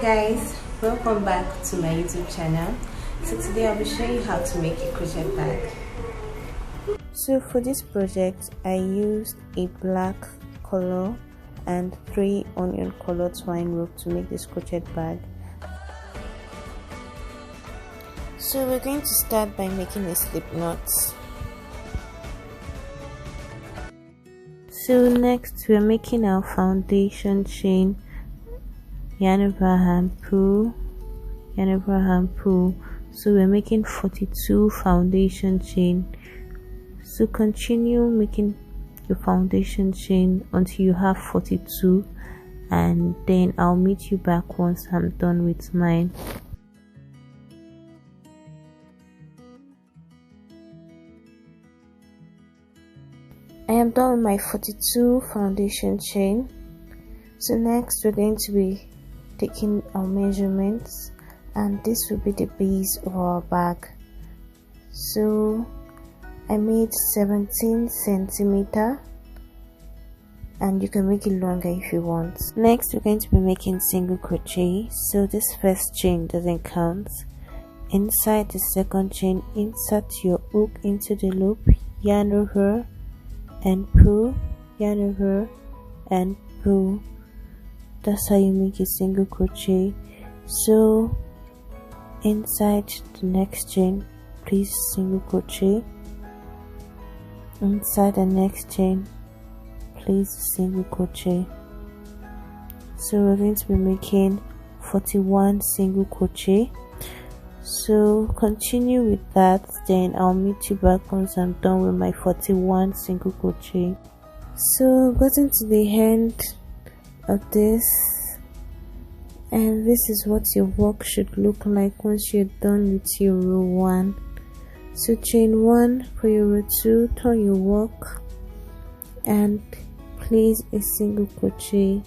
guys, welcome back to my YouTube channel. So today I'll be showing you how to make a crochet bag. So for this project I used a black color and 3 onion color twine rope to make this crochet bag. So we're going to start by making a slip knot. So next we're making our foundation chain, yarn over hand pull, yarn over hand pull. So we're making 42 foundation chain. So continue making your foundation chain until you have 42, and then I'll meet you back once I'm done with mine. I am done with my 42 foundation chain. So next we're going to be taking our measurements, and this will be the base of our bag. So I made 17 centimeter, and you can make it longer if you want. Next we're going to be making single crochet. So this first chain doesn't count. Inside the second chain, insert your hook into the loop, yarn over and pull, yarn over and pull. That's how you make a single crochet. So inside the next chain, please single crochet. Inside the next chain, please single crochet. So we're going to be making 41 single crochet. So continue with that, then I'll meet you back once I'm done with my 41 single crochet. So gotten to the end of this, and this is what your work should look like once you're done with your row 1. So chain 1 for your row 2, turn your work and place a single crochet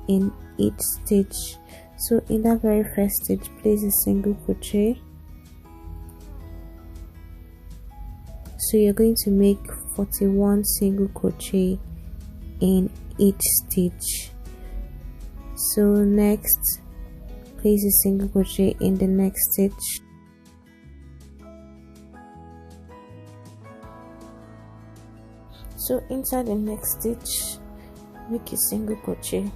in each stitch. So in that very first stitch, place a single crochet. So you're going to make 41 single crochet in each stitch. So next, place a single crochet in the next stitch. So inside the next stitch, make a single crochet.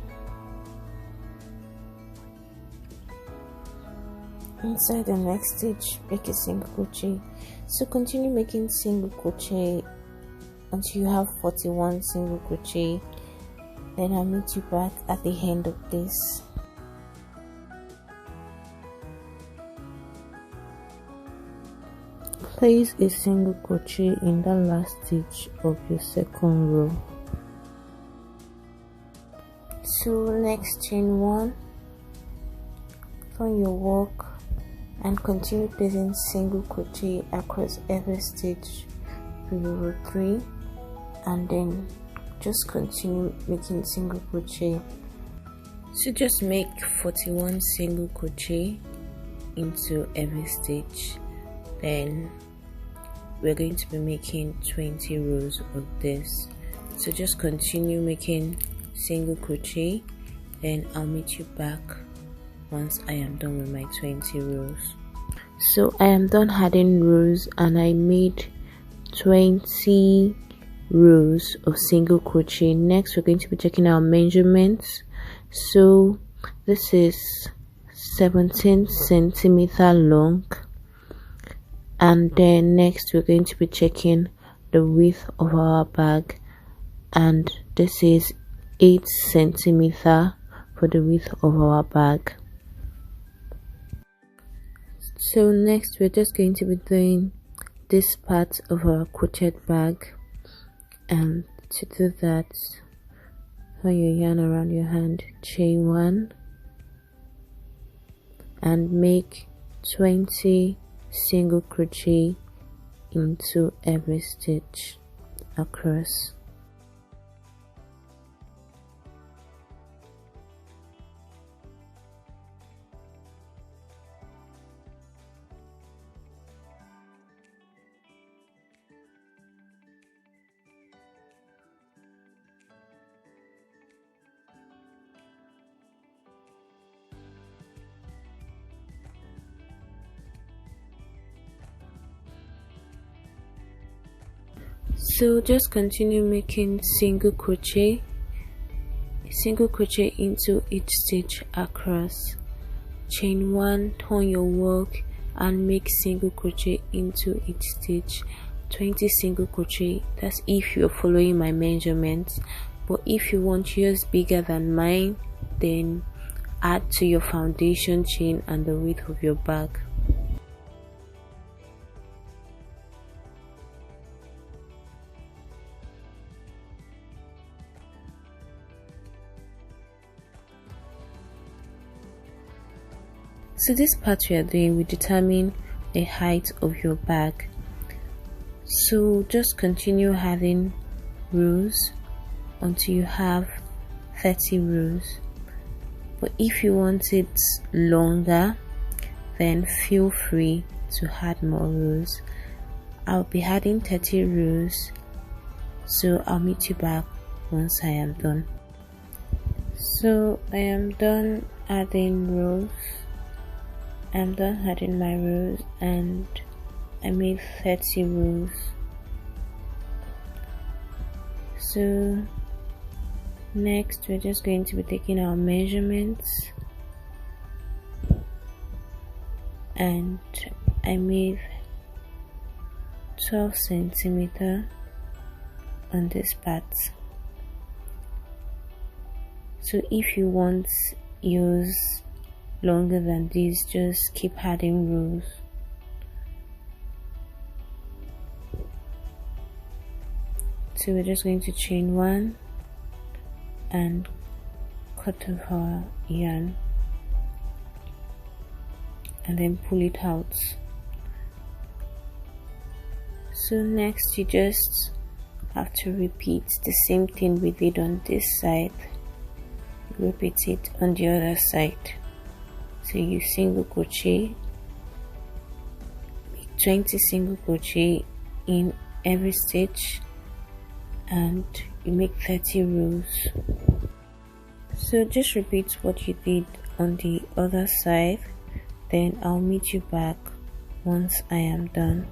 Inside the next stitch, make a single crochet. So continue making single crochet until you have 41 single crochet. Then I'll meet you back at the end of this. Place a single crochet in the last stitch of your second row. So next, chain 1, turn your work and continue placing single crochet across every stitch to your row 3, and then just continue making single crochet. So just make 41 single crochet into every stitch. Then we're going to be making 20 rows of this. So just continue making single crochet, then I'll meet you back once I am done with my 20 rows. So I am done adding rows, and I made 20 rows of single crochet. Next we're going to be checking our measurements. So this is 17 centimeter long, and then next we're going to be checking the width of our bag, and this is 8 centimeter for the width of our bag. So next we're just going to be doing this part of our crochet bag, and to do that, turn your yarn around your hand, chain 1 and make 20 single crochet into every stitch across. So just continue making single crochet into each stitch across. Chain 1, turn your work and make single crochet into each stitch. 20 single crochet. That's if you're following my measurements, but if you want yours bigger than mine, then add to your foundation chain and the width of your bag. So this part we are doing will determine the height of your bag. So just continue adding rows until you have 30 rows. But if you want it longer, then feel free to add more rows. I'll be adding 30 rows, so I'll meet you back once I am done. So I am done adding rows. I'm done adding my rows and I made 30 rows. So next we're just going to be taking our measurements, and I made 12 centimeter on this part. So if you want yours longer than this, just keep adding rows. So we're just going to chain 1 and cut off our yarn and then pull it out. So next you just have to repeat the same thing we did on this side. Repeat it on the other side. So you single crochet, make 20 single crochet in every stitch, and you make 30 rows. So just repeat what you did on the other side, then I'll meet you back once I am done.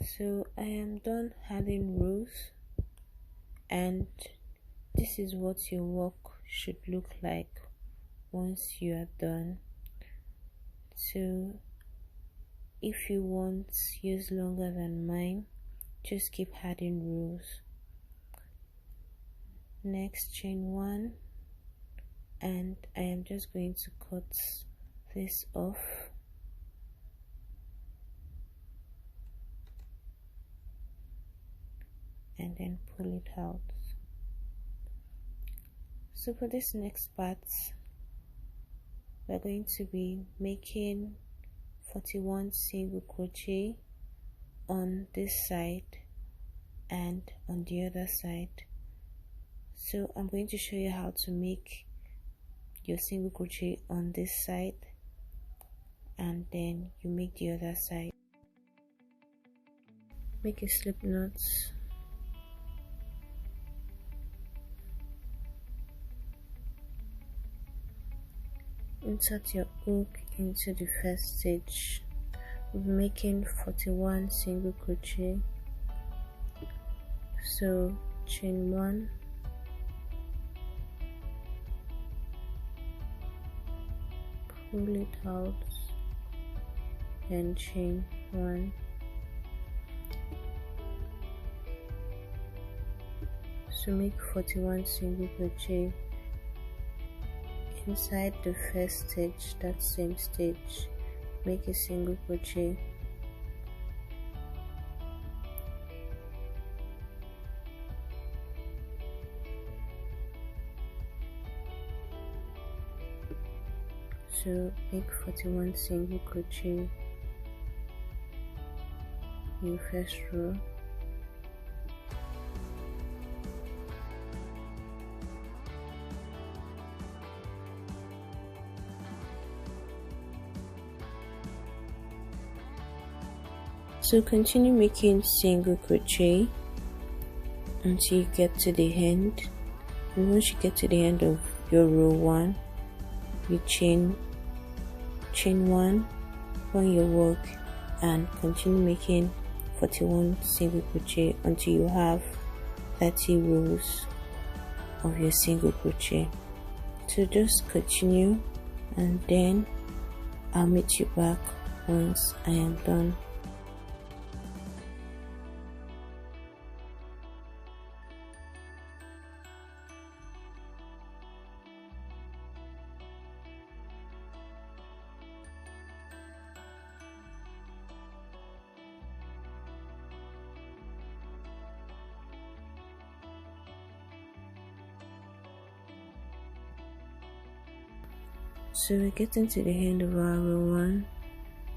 So I am done adding rows, and this is what your work should look like once you are done. So if you want yours longer than mine, just keep adding rows. Next, chain 1, and I am just going to cut this off. And then pull it out. So for this next part, we're going to be making 41 single crochet on this side and on the other side. So I'm going to show you how to make your single crochet on this side, and then you make the other side. Make a slip knot. Insert your hook into the first stitch. We'll be making 41 single crochet. So chain 1, pull it out, and chain 1. So make 41 single crochet inside the first stitch, that same stitch, make a single crochet. So make 41 single crochet in first row. So continue making single crochet until you get to the end, and once you get to the end of your row 1, you chain 1 on your work and continue making 41 single crochet until you have 30 rows of your single crochet. So just continue, and then I'll meet you back once I am done. So we're getting to the end of our row 1,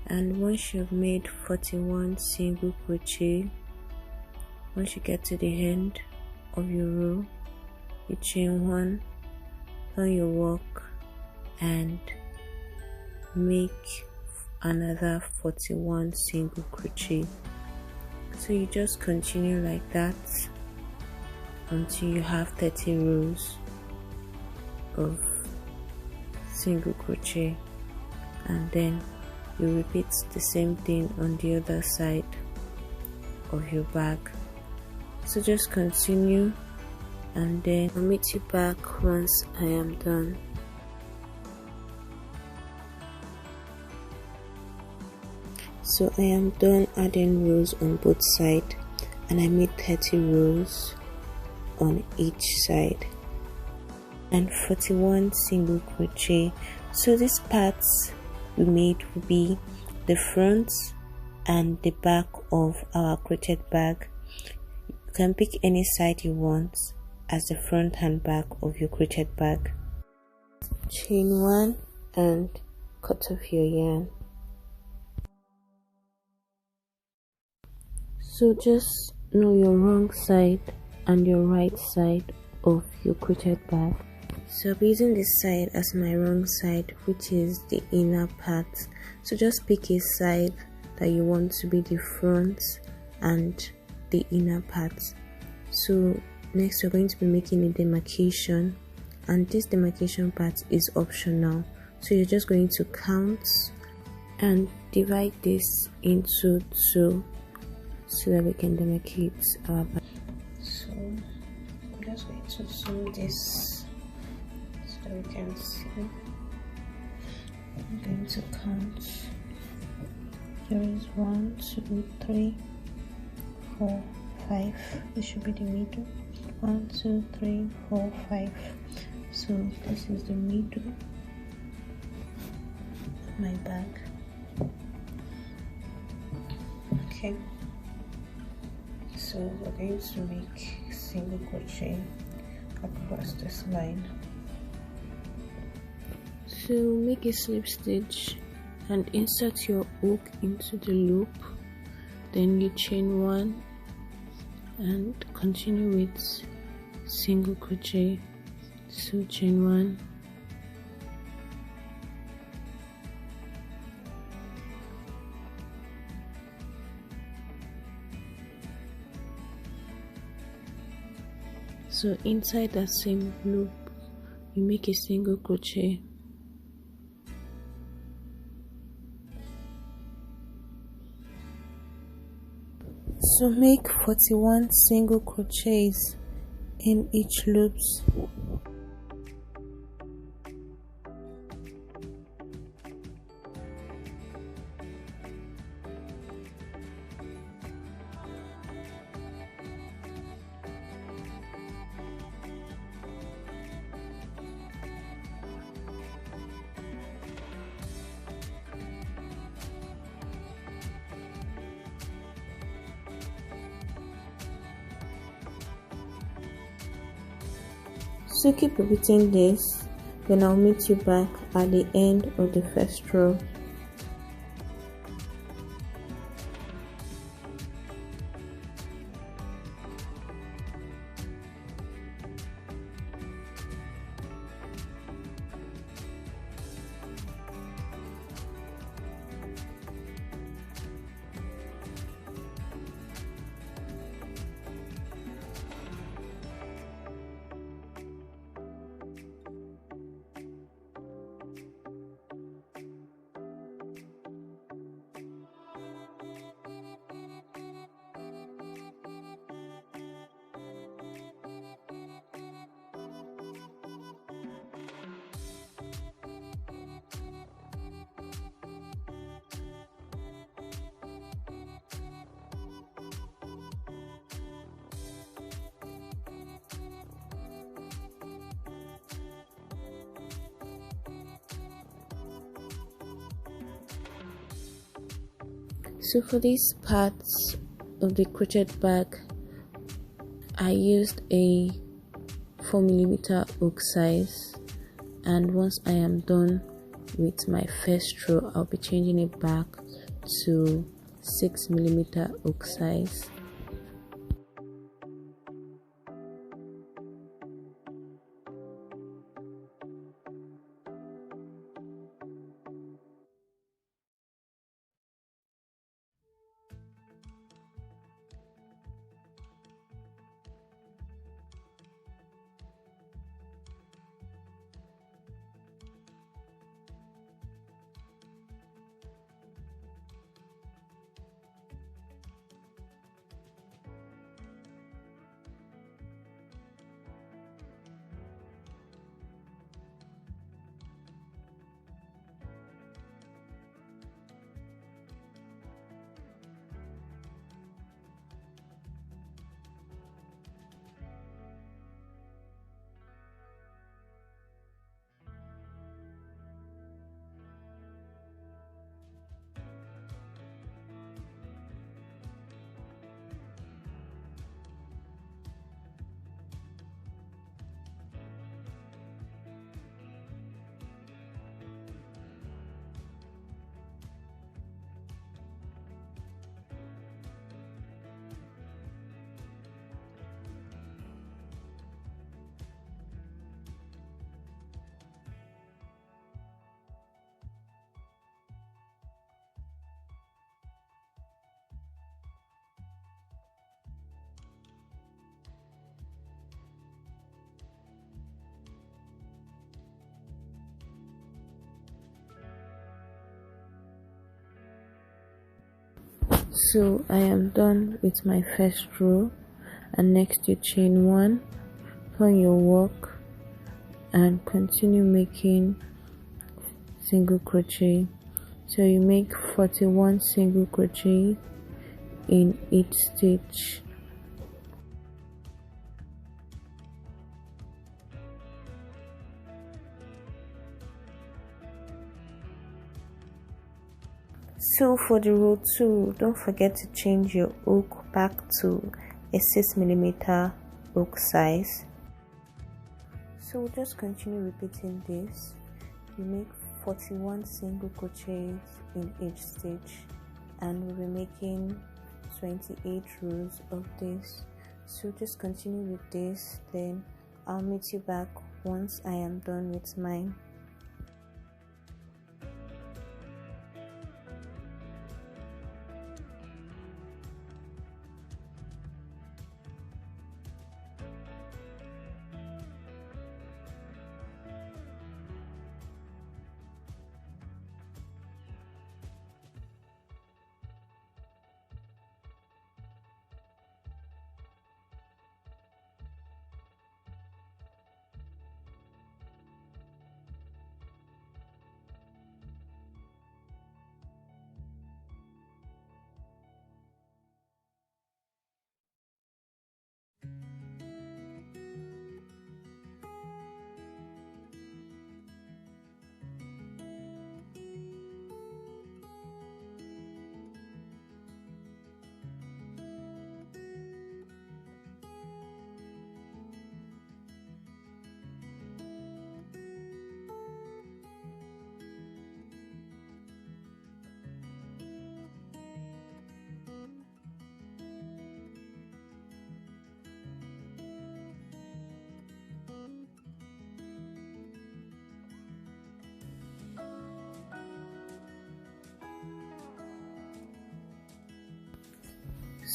and once you've made 41 single crochet, once you get to the end of your row, you chain 1 on your work and make another 41 single crochet. So you just continue like that until you have 30 rows of single crochet, and then you repeat the same thing on the other side of your bag. So just continue, and then I'll meet you back once I am done. So I am done adding rows on both sides, and I made 30 rows on each side and 41 single crochet. So these parts we made will be the front and the back of our crochet bag. You can pick any side you want as the front and back of your crochet bag. Chain 1 and cut off your yarn. So just know your wrong side and your right side of your crochet bag. So I'll be using this side as my wrong side, which is the inner part. So just pick a side that you want to be the front and the inner part. So next we're going to be making a demarcation, and this demarcation part is optional. So you're just going to count and divide this into 2 so that we can demarcate our bag. So I'm just going to zoom this so we can see. I'm going to count. There is 1, 2, 3, 4, 5. This should be the middle. 1, 2, 3, 4, 5. So this is the middle of my bag. Okay. So we're going to make single crochet across this line. So make a slip stitch and insert your hook into the loop, then you chain 1 and continue with single crochet. So chain 1, so inside that same loop you make a single crochet. So make 41 single crochets in each loops. So keep repeating this, then I'll meet you back at the end of the first row. So for these parts of the crochet bag, I used a 4mm hook size, and once I am done with my first row, I'll be changing it back to 6mm hook size. So I am done with my first row, and next you chain 1, turn your work, and continue making single crochet. So you make 41 single crochet in each stitch. So for the row 2, don't forget to change your hook back to a 6mm hook size. So just continue repeating this. You make 41 single crochets in each stitch, and we'll be making 28 rows of this. So just continue with this, then I'll meet you back once I am done with mine.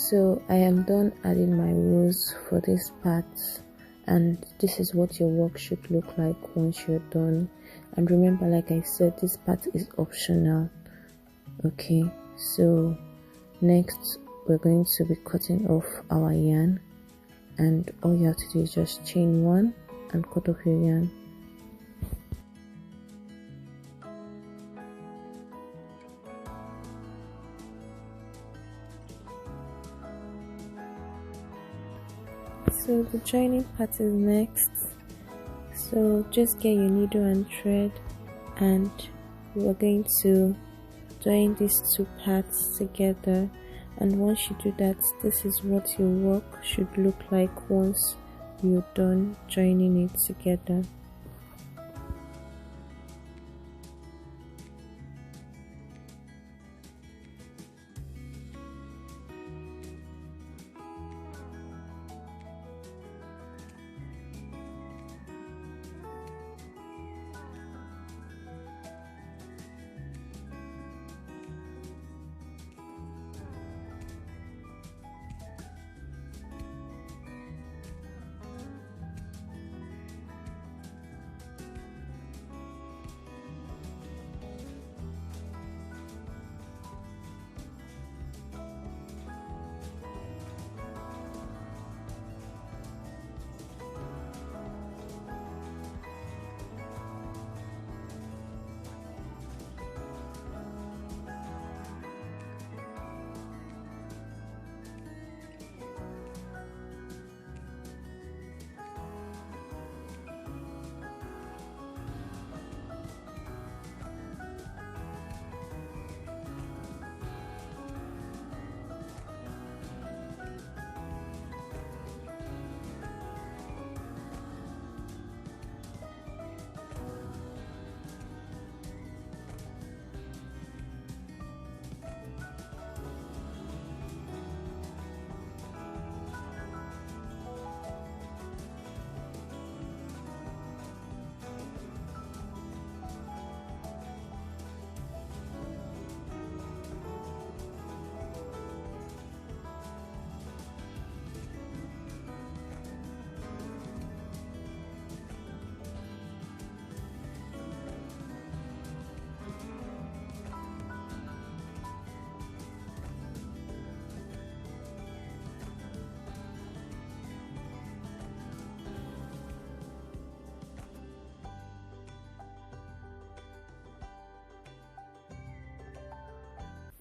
So I am done adding my rows for this part, and this is what your work should look like once you're done. And remember, like I said, this part is optional. Okay, so next we're going to be cutting off our yarn, and all you have to do is just chain one and cut off your yarn. So the joining part is next. So just get your needle and thread, and we're going to join these two parts together. And once you do that, this is what your work should look like once you're done joining it together.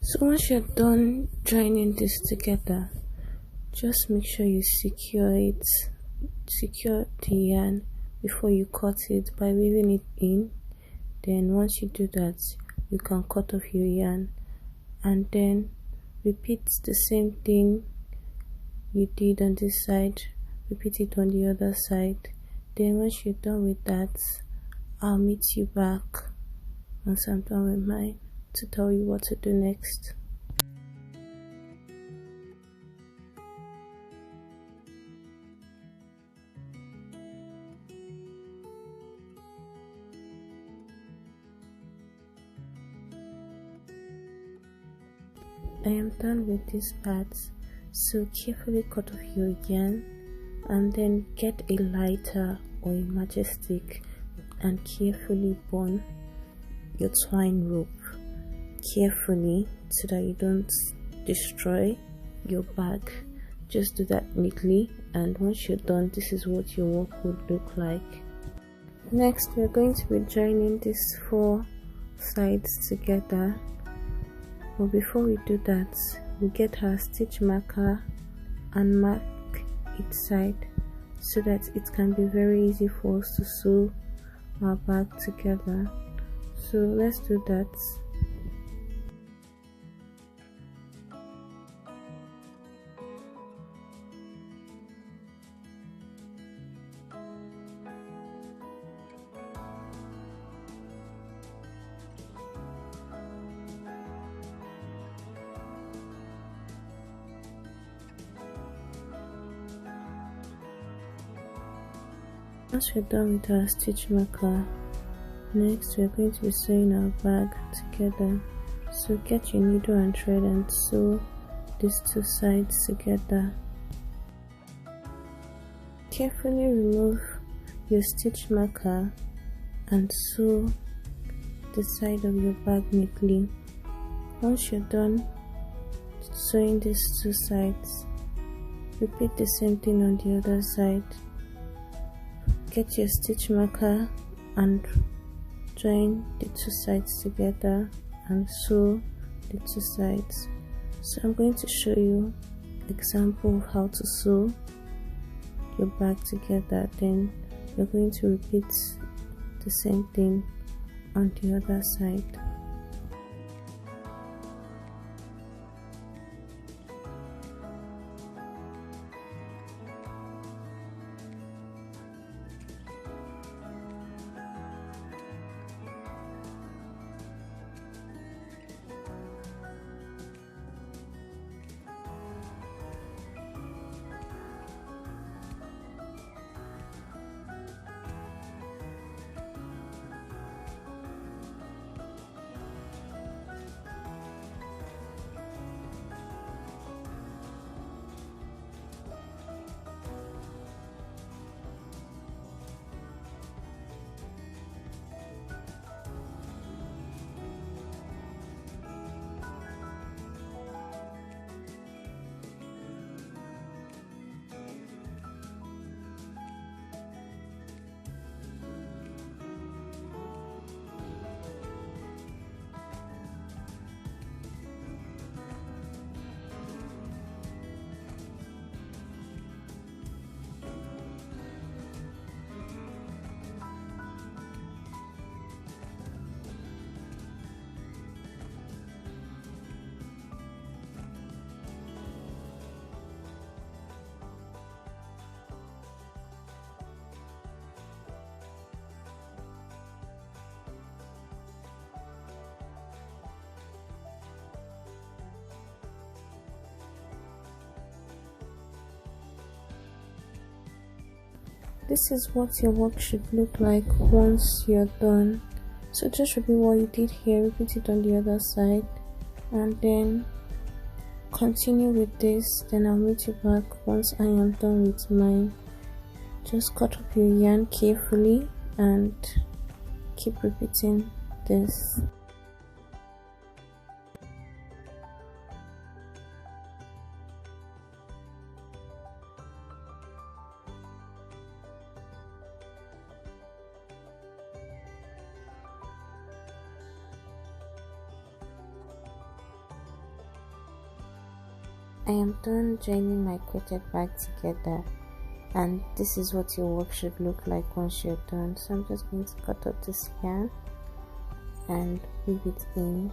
So once you're done joining this together, just make sure you secure the yarn before you cut it by weaving it in. Then once you do that, you can cut off your yarn, and then repeat the same thing you did on this side, repeat it on the other side. Then once you're done with that, I'll meet you back once I'm done with mine to tell you what to do next. I am done with this part, so carefully cut off your yarn and then get a lighter or a matching stick and carefully bond your twine rope carefully so that you don't destroy your bag. Just do that neatly, and once you're done, this is what your work would look like. Next, we're going to be joining these four sides together, but before we do that, we get our stitch marker and mark each side so that it can be very easy for us to sew our bag together. So let's do that. Once we're done with our stitch marker, next we're going to be sewing our bag together. So get your needle and thread and sew these two sides together. Carefully remove your stitch marker and sew the side of your bag neatly. Once you're done sewing these two sides, repeat the same thing on the other side. Get your stitch marker and join the two sides together and sew the two sides. So I'm going to show you an example of how to sew your bag together. Then you're going to repeat the same thing on the other side. This is what your work should look like once you're done. So just repeat what you did here, repeat it on the other side, and then continue with this. Then I'll meet you back once I am done with mine. Just cut up your yarn carefully and keep repeating this. I am done joining my crocheted bag together, and this is what your work should look like once you're done. So I'm just going to cut up this yarn and weave it in,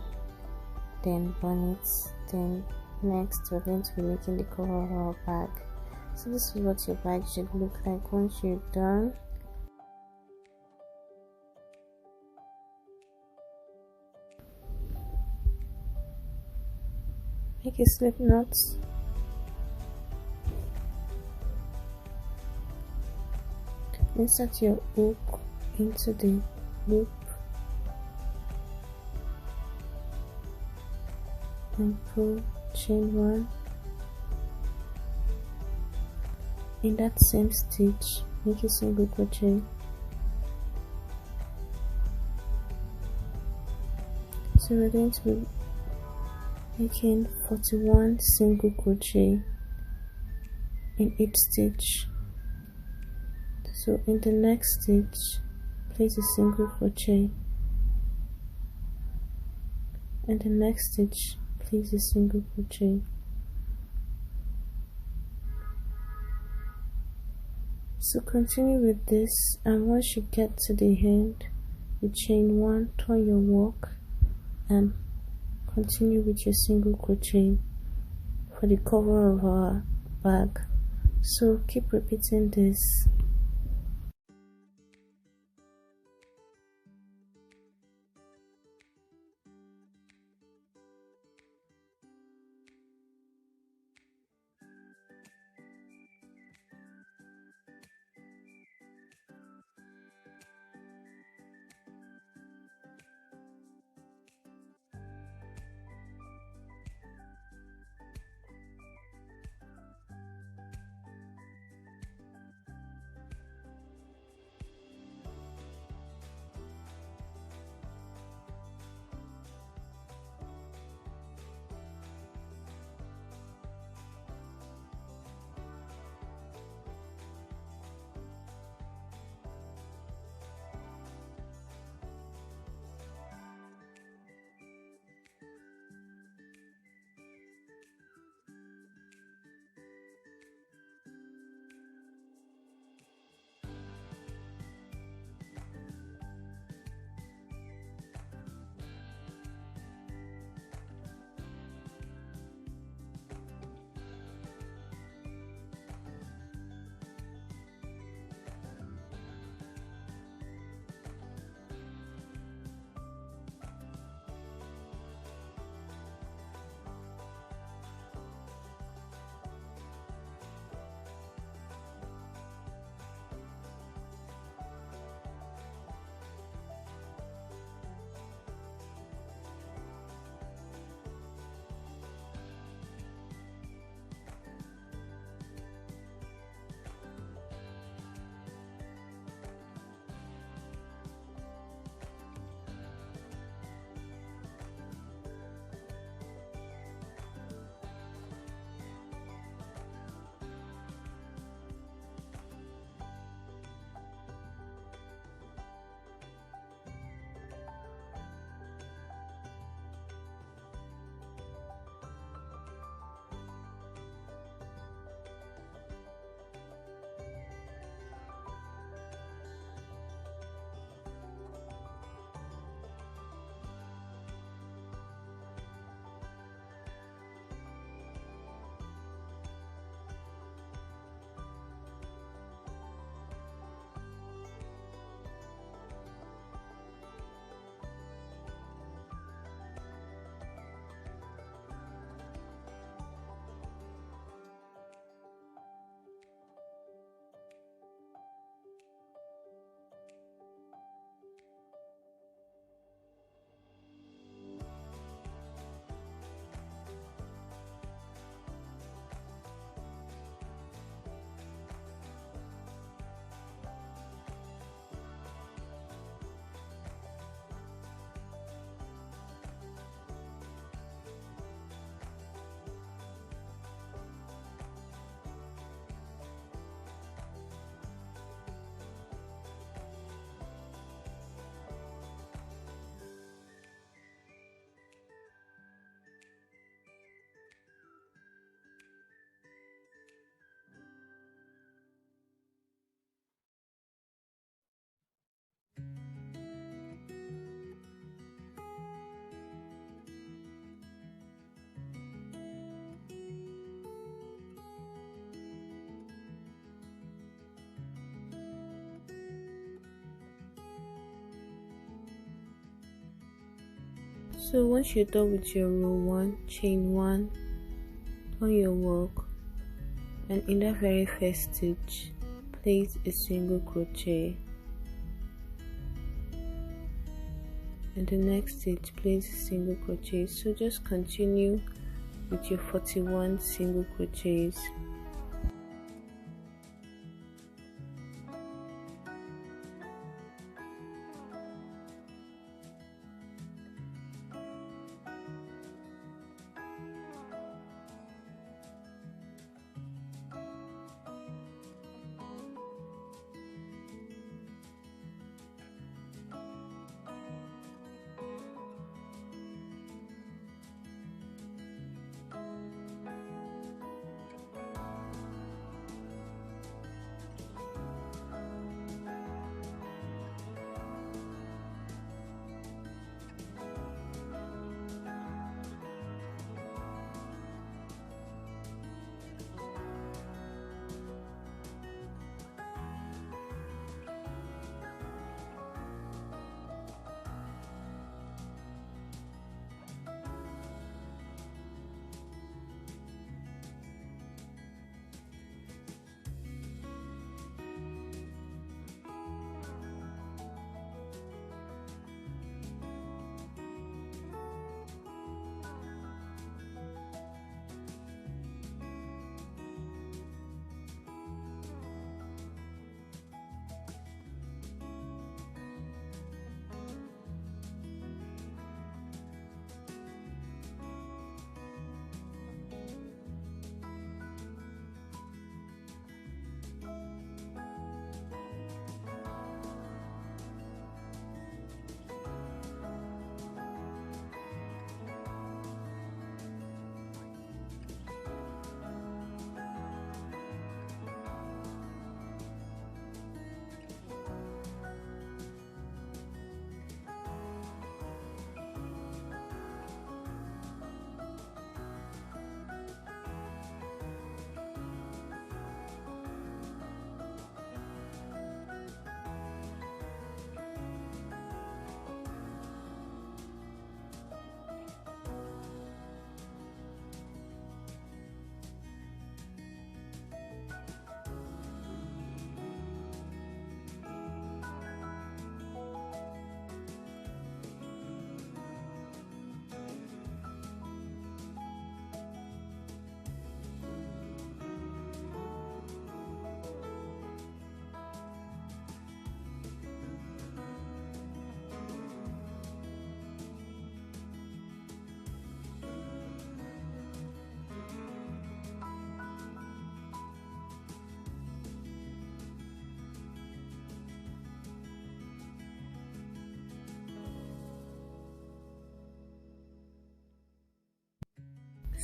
then bun it. Then next we're going to be making the cover of our bag. So this is what your bag should look like once you're done. Make a slip knot. Insert your hook into the loop and pull chain 1. In that same stitch, make a single crochet. So we're going to be making 41 single crochet in each stitch. So in the next stitch, place a single crochet, and the next stitch, place a single crochet. So continue with this, and once you get to the end, you chain 1, turn your work, and continue with your single crochet for the cover of our bag. So keep repeating this. So once you're done with your row 1, chain 1, turn your work, and in that very first stitch place a single crochet. In the next stitch place a single crochet. So just continue with your 41 single crochets.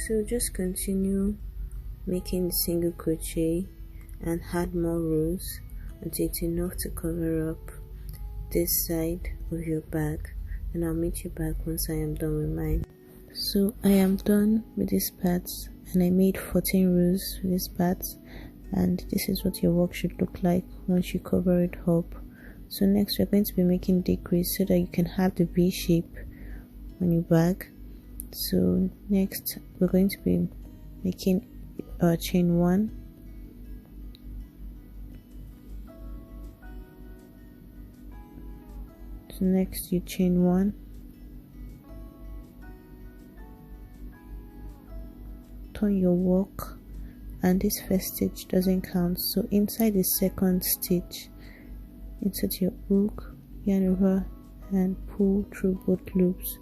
So just continue making the single crochet and add more rows until it's enough to cover up this side of your bag, and I'll meet you back once I am done with mine. So I am done with these parts, and I made 14 rows with these parts, and this is what your work should look like once you cover it up. So next we're going to be making decrease so that you can have the V shape on your bag. So next we're going to be making chain 1, so next you chain 1, turn your work, and this first stitch doesn't count, so inside the second stitch insert your hook, yarn over and pull through both loops.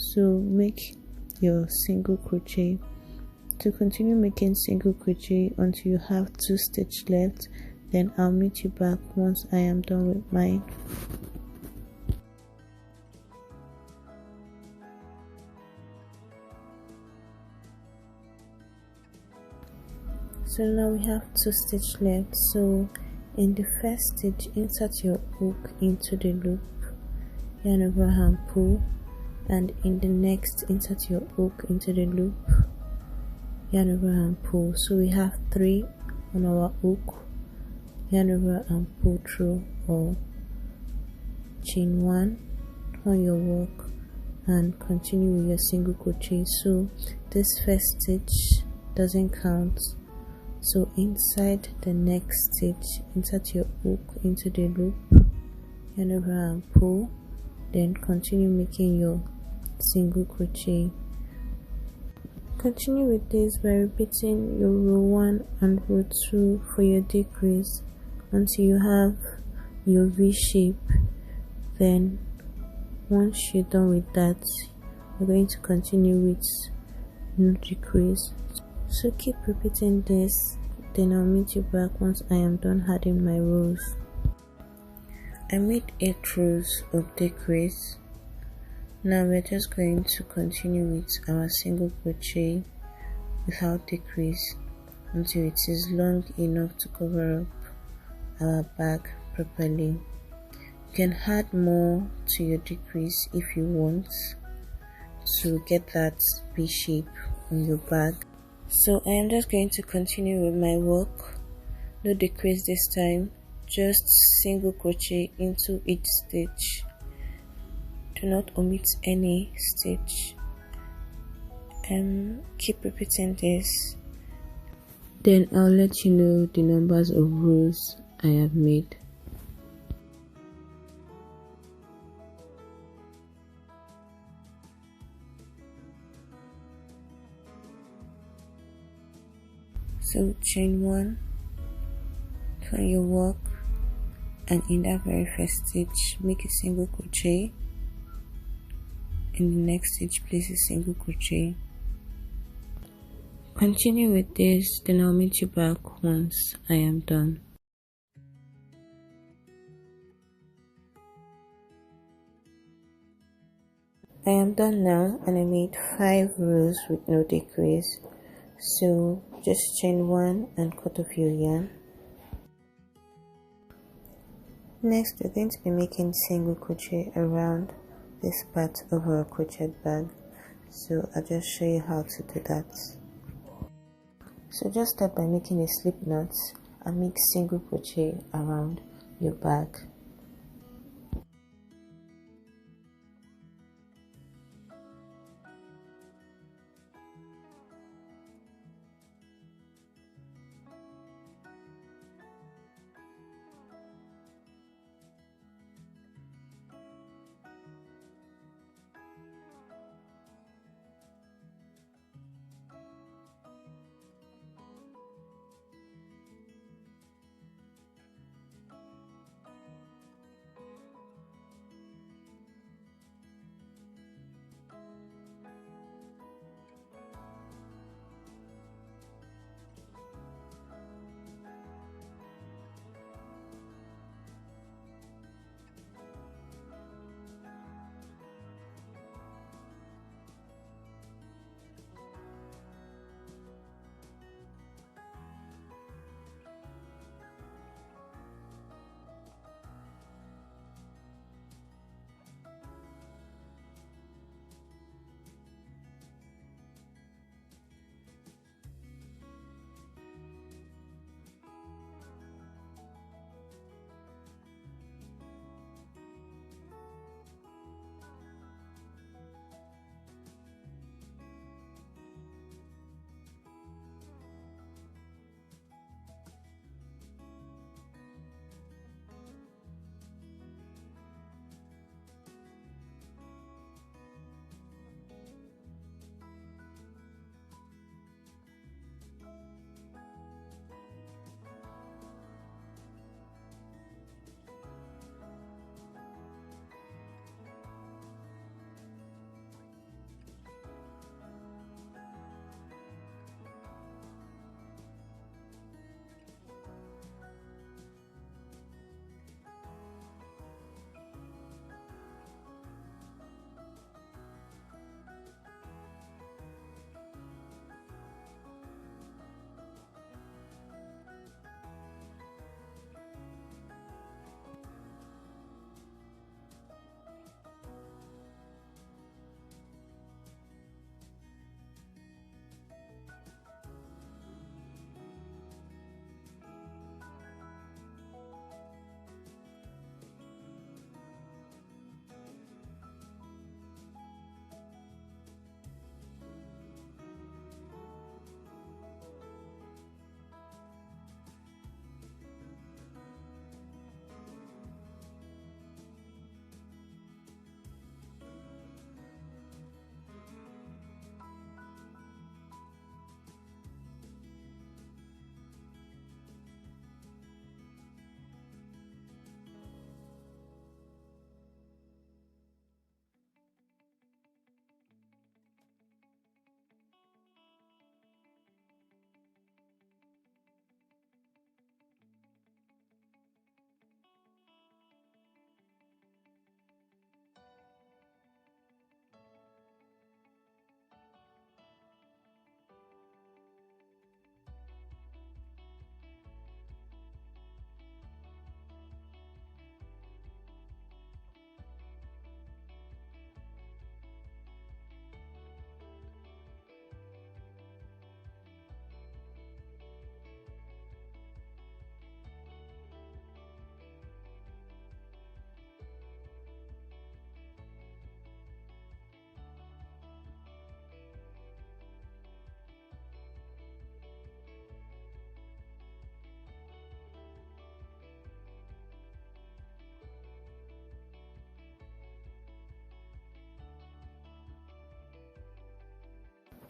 So make your single crochet. To continue making single crochet until you have 2 stitches left, then I'll meet you back once I am done with mine. So now we have 2 stitches left. So in the first stitch insert your hook into the loop, yarn over and pull, and in the next insert your hook into the loop, yarn over and pull. So we have 3 on our hook, yarn over and pull through all. Chain 1, turn your work, and continue with your single crochet. So this first stitch doesn't count, so inside the next stitch, insert your hook into the loop, yarn over and pull, then continue making your single crochet. Continue with this by repeating your row 1 and row 2 for your decrease until you have your V shape. Then once you're done with that, you're going to continue with no decrease. So keep repeating this, then I'll meet you back once I am done adding my rows. I made 8 rows of decrease. Now we're just going to continue with our single crochet without decrease until it is long enough to cover up our bag properly. You can add more to your decrease if you want to get that V shape on your bag. So I am just going to continue with my work. No decrease this time, just single crochet into each stitch. Do not omit any stitch, and keep repeating this. Then I'll let you know the numbers of rows I have made. So chain 1, turn your work, and in that very first stitch make a single crochet. In the next stitch place a single crochet. Continue with this, then I'll meet you back once I am done. I am done now, and I made 5 rows with no decrease. So just chain 1 and cut off your yarn. Next we're going to be making single crochet around this part of our crochet bag, so I'll just show you how to do that. So just start by making a slip knot and make single crochet around your bag.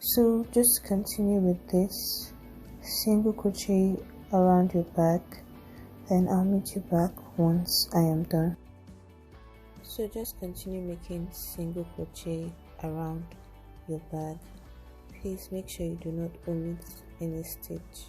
So just continue with this, single crochet around your bag, then I'll meet you back once I am done. So just continue making single crochet around your bag. Please make sure you do not omit any stitch.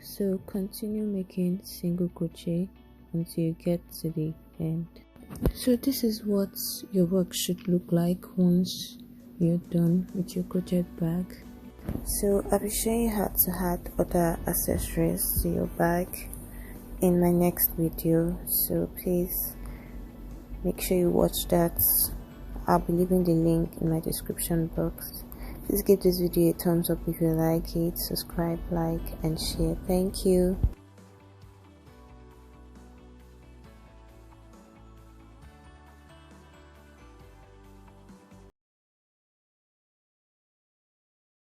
So continue making single crochet until you get to the end. So this is what your work should look like once you're done with your crochet bag. So I'll be showing you how to add other accessories to your bag in my next video, so please make sure you watch that. I'll be leaving the link in my description box. Please give this video a thumbs up if you like it, subscribe, like and share. Thank you.